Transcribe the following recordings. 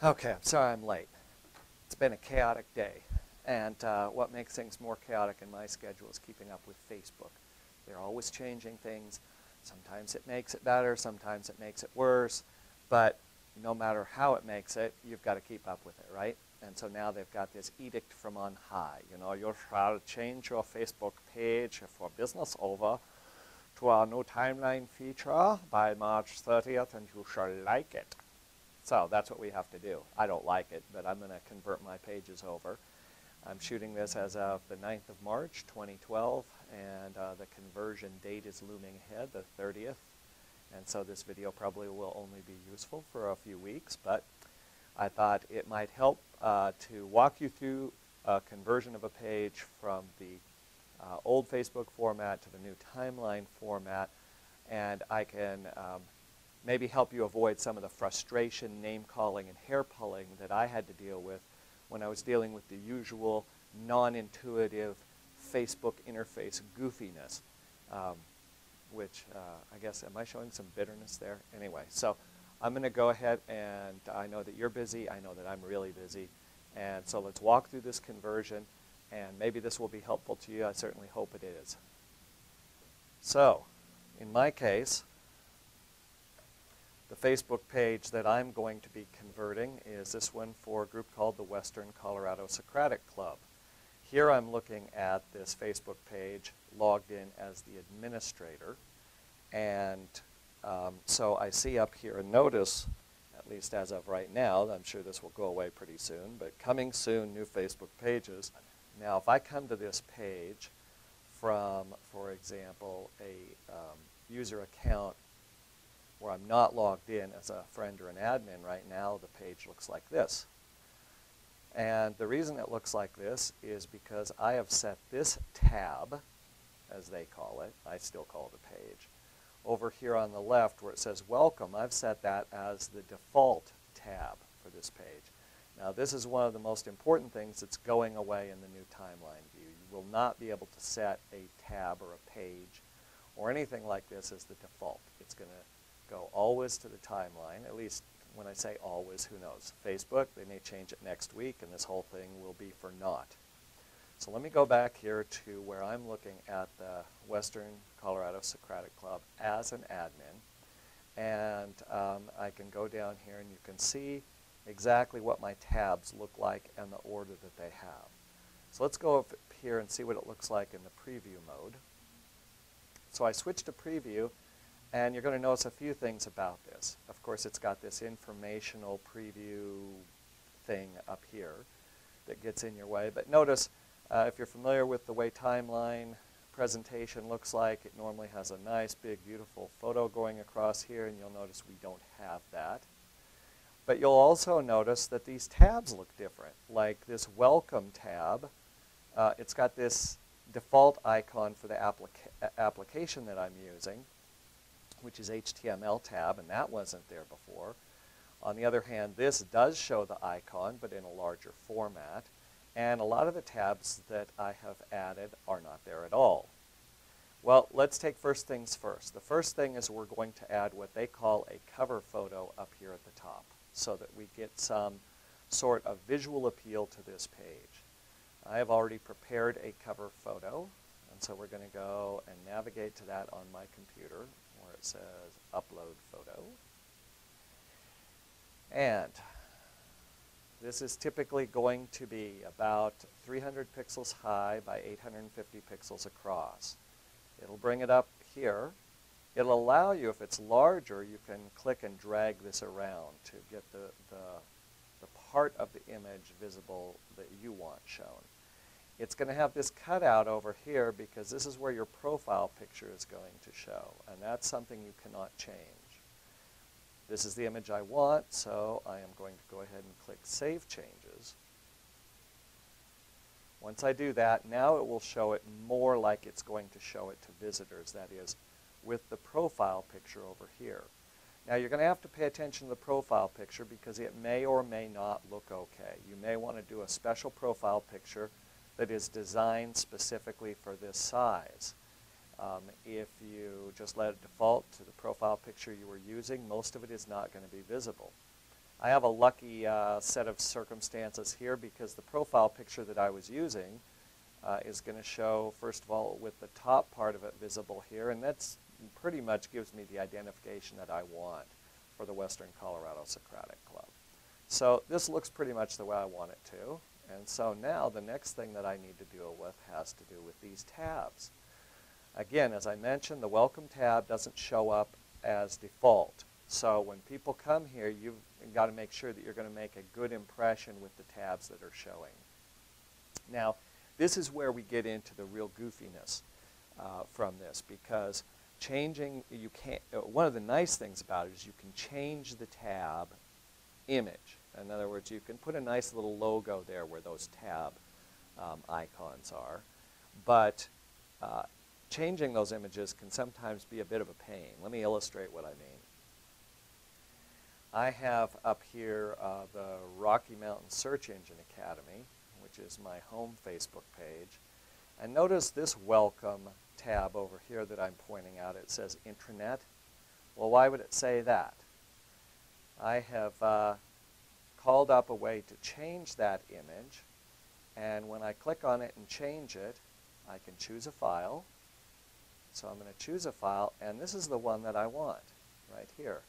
Okay, I'm sorry I'm late. It's been a chaotic day, and what makes things more chaotic in my schedule is keeping up with Facebook. They're always changing things. Sometimes it makes it better, sometimes it makes it worse, but no matter how it makes it, you've got to keep up with it, right? And so now they've got this edict from on high. You know, you shall change your Facebook page for business over to our new timeline feature by March 30th, and you shall like it. So that's what we have to do. I don't like it, but I'm going to convert my pages over. I'm shooting this as of the 9th of March, 2012, and the conversion date is looming ahead, the 30th. And so this video probably will only be useful for a few weeks, but I thought it might help to walk you through a conversion of a page from the old Facebook format to the new timeline format, and I can maybe help you avoid some of the frustration, name calling, and hair pulling that I had to deal with when I was dealing with the usual non-intuitive Facebook interface goofiness, which I guess, am I showing some bitterness there? Anyway, so I'm going to go ahead, and I know that you're busy, I know that I'm really busy, and so let's walk through this conversion, and maybe this will be helpful to you. I certainly hope it is. So, in my case, the Facebook page that I'm going to be converting is this one for a group called the Western Colorado Socratic Club. Here I'm looking at this Facebook page logged in as the administrator, and so I see up here a notice, at least as of right now, I'm sure this will go away pretty soon, but coming soon, new Facebook pages. Now if I come to this page from, for example, a user account where I'm not logged in as a friend or an admin right now, the page looks like this. And the reason it looks like this is because I have set this tab, as they call it, I still call it a page, over here on the left where it says welcome, I've set that as the default tab for this page. Now this is one of the most important things that's going away in the new timeline view. You will not be able to set a tab or a page or anything like this as the default. It's going to go always to the timeline, at least when I say always, who knows. Facebook, they may change it next week, and this whole thing will be for naught. So let me go back here to where I'm looking at the Western Colorado Socratic Club as an admin, and I can go down here and you can see exactly what my tabs look like and the order that they have. So let's go up here and see what it looks like in the preview mode. So I switched to preview, and you're going to notice a few things about this. Of course, it's got this informational preview thing up here that gets in your way. But notice, if you're familiar with the way timeline presentation looks like, it normally has a nice, big, beautiful photo going across here, and you'll notice we don't have that. But you'll also notice that these tabs look different. Like this Welcome tab, it's got this default icon for the application that I'm using, which is HTML tab, and that wasn't there before. On the other hand, this does show the icon, but in a larger format, and a lot of the tabs that I have added are not there at all. Well, let's take first things first. The first thing is we're going to add what they call a cover photo up here at the top, so that we get some sort of visual appeal to this page. I have already prepared a cover photo, and so we're going to go and navigate to that on my computer, where it says Upload Photo. And this is typically going to be about 300 pixels high by 850 pixels across. It'll bring it up here. It'll allow you, if it's larger, you can click and drag this around to get the part of the image visible that you want shown. It's going to have this cutout over here because this is where your profile picture is going to show, and that's something you cannot change. This is the image I want, so I am going to go ahead and click Save Changes. Once I do that, now it will show it more like it's going to show it to visitors, that is, with the profile picture over here. Now you're going to have to pay attention to the profile picture because it may or may not look okay. You may want to do a special profile picture that is designed specifically for this size. If you just let it default to the profile picture you were using, most of it is not going to be visible. I have a lucky set of circumstances here because the profile picture that I was using is going to show, first of all, with the top part of it visible here, and that's pretty much gives me the identification that I want for the Western Colorado Socratic Club. So this looks pretty much the way I want it to. And so now the next thing that I need to deal with has to do with these tabs. Again, as I mentioned, the welcome tab doesn't show up as default. So when people come here, you've got to make sure that you're going to make a good impression with the tabs that are showing. Now, this is where we get into the real goofiness from this, because changing, you can't, one of the nice things about it is you can change the tab image. In other words, you can put a nice little logo there where those tab icons are, but changing those images can sometimes be a bit of a pain. Let me illustrate what I mean. I have up here the Rocky Mountain Search Engine Academy, which is my home Facebook page. And notice this welcome tab over here that I'm pointing out. It says intranet. Well, why would it say that? I have called up a way to change that image, and when I click on it and change it, I can choose a file. So I'm going to choose a file, and this is the one that I want right here.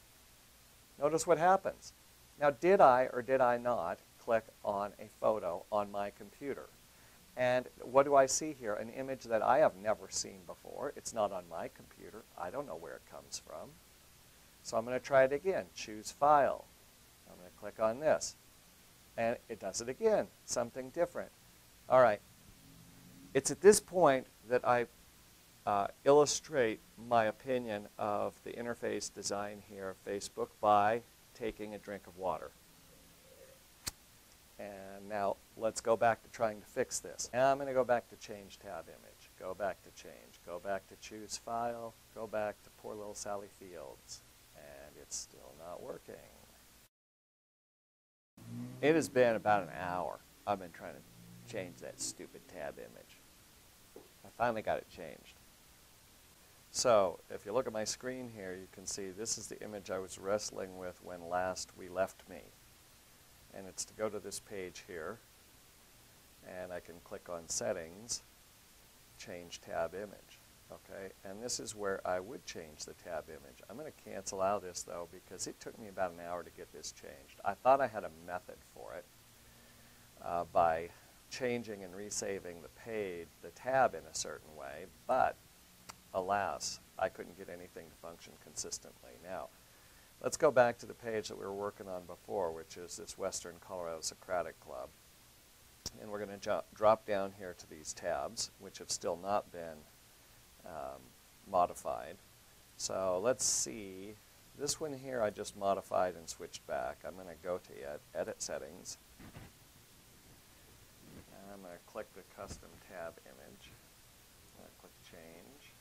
Notice what happens. Now, did I or did I not click on a photo on my computer? And what do I see here? An image that I have never seen before. It's not on my computer. I don't know where it comes from. So I'm going to try it again. Choose File. I'm going to click on this. And it does it again. Something different. All right. It's at this point that I illustrate my opinion of the interface design here of Facebook by taking a drink of water. And now let's go back to trying to fix this. Now I'm going to go back to Change Tab Image. Go back to Change. Go back to Choose File. Go back to Poor Little Sally Fields. And it's still not working. It has been about an hour. I've been trying to change that stupid tab image. I finally got it changed. So if you look at my screen here, you can see this is the image I was wrestling with when last we left me. And it's to go to this page here, and I can click on Settings, Change Tab Image. Okay, and this is where I would change the tab image. I'm going to cancel out of this, though, because it took me about an hour to get this changed. I thought I had a method for it by changing and resaving the page, the tab in a certain way, but alas, I couldn't get anything to function consistently. Now, let's go back to the page that we were working on before, which is this Western Colorado Socratic Club. And we're going to drop down here to these tabs, which have still not been modified. So let's see. This one here I just modified and switched back. I'm going to go to Edit Settings. And I'm going to click the Custom Tab Image. I'm going to click Change.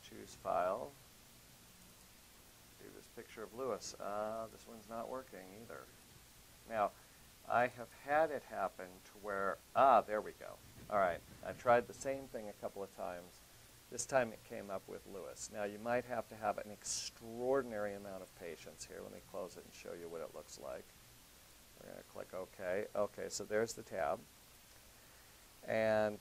Choose File. Do this picture of Lewis. This one's not working either. Now, I have had it happen to where, there we go. All right, I tried the same thing a couple of times. This time it came up with Lewis. Now, you might have to have an extraordinary amount of patience here. Let me close it and show you what it looks like. We're going to click OK. OK, so there's the tab. And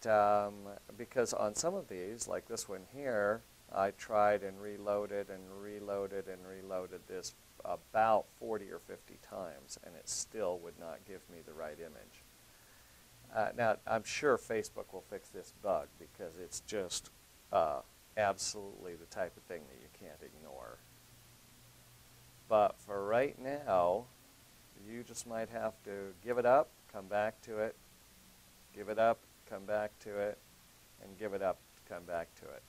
because on some of these, like this one here, I tried and reloaded and reloaded and reloaded this about 40 or 50 times, and it still would not give me the right image. Now, I'm sure Facebook will fix this bug because it's just absolutely the type of thing that you can't ignore. But for right now, you just might have to give it up, come back to it, give it up, come back to it, and give it up, come back to it.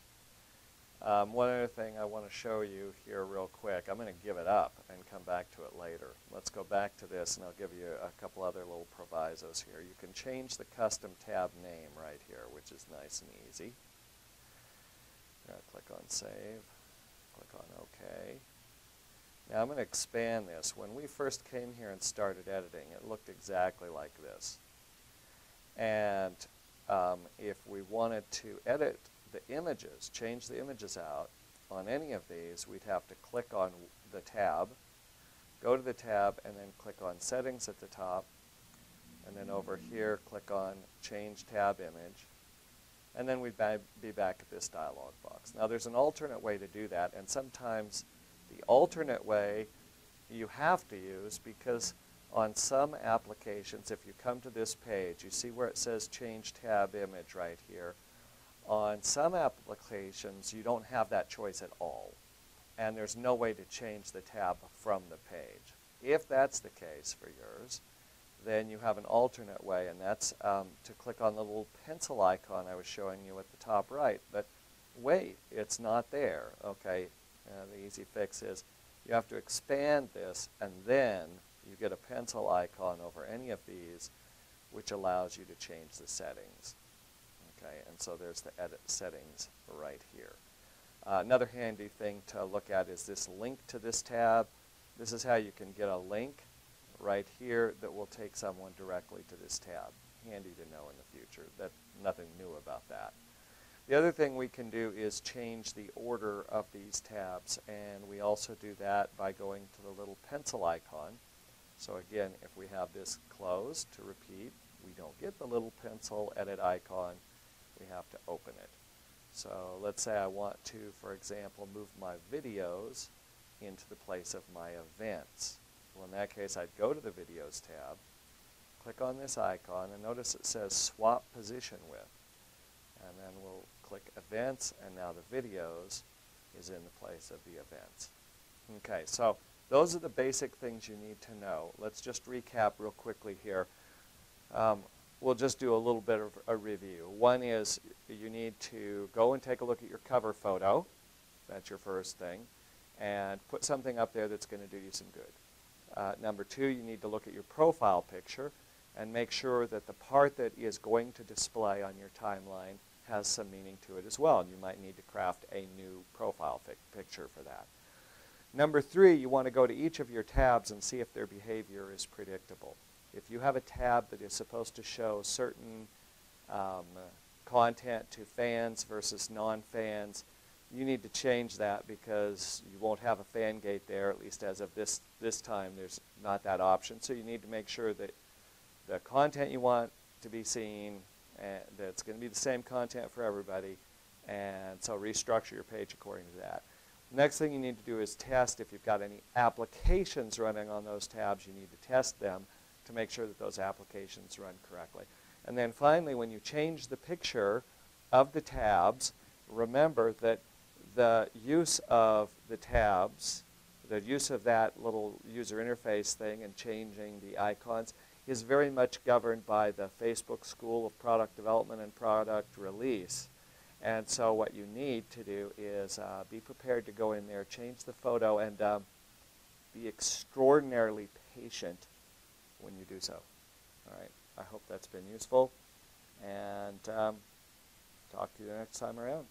One other thing I want to show you here real quick. I'm going to give it up and come back to it later. Let's go back to this, and I'll give you a couple other little provisos here. You can change the custom tab name right here, which is nice and easy. Click on Save. Click on OK. Now I'm going to expand this. When we first came here and started editing, it looked exactly like this. And if we wanted to edit the images, change the images out on any of these, we'd have to click on the tab, go to the tab and then click on Settings at the top, and then over here click on Change Tab Image, and then we'd be back at this dialog box. Now there's an alternate way to do that, and sometimes the alternate way you have to use, because on some applications, if you come to this page, you see where it says Change Tab Image right here. On some applications, you don't have that choice at all, and there's no way to change the tab from the page. If that's the case for yours, then you have an alternate way, and that's to click on the little pencil icon I was showing you at the top right. But wait, it's not there. Okay, the easy fix is you have to expand this, and then you get a pencil icon over any of these, which allows you to change the settings. Okay, and so there's the Edit Settings right here. Another handy thing to look at is this link to this tab. This is how you can get a link right here that will take someone directly to this tab. Handy to know in the future. Nothing new about that. The other thing we can do is change the order of these tabs, and we also do that by going to the little pencil icon. So again, if we have this closed, to repeat, we don't get the little pencil edit icon. We have to open it. So let's say I want to, for example, move my videos into the place of my events. Well, in that case, I'd go to the Videos tab, click on this icon, and notice it says Swap Position With. And then we'll click Events, and now the Videos is in the place of the events. Okay, so those are the basic things you need to know. Let's just recap real quickly here. We'll just do a little bit of a review. One is you need to go and take a look at your cover photo. That's your first thing. And put something up there that's going to do you some good. Number two, you need to look at your profile picture and make sure that the part that is going to display on your timeline has some meaning to it as well. And you might need to craft a new profile picture for that. Number three, you want to go to each of your tabs and see if their behavior is predictable. If you have a tab that is supposed to show certain content to fans versus non-fans, you need to change that because you won't have a fan gate there, at least as of this time. There's not that option. So you need to make sure that the content you want to be seen, that's going to be the same content for everybody, and so restructure your page according to that. Next thing you need to do is test if you've got any applications running on those tabs. You need to test them to make sure that those applications run correctly. And then finally, when you change the picture of the tabs, remember that the use of the tabs, the use of that little user interface thing and changing the icons is very much governed by the Facebook School of Product Development and Product Release. And so what you need to do is be prepared to go in there, change the photo, and be extraordinarily patient when you do so. All right, I hope that's been useful, and talk to you the next time around.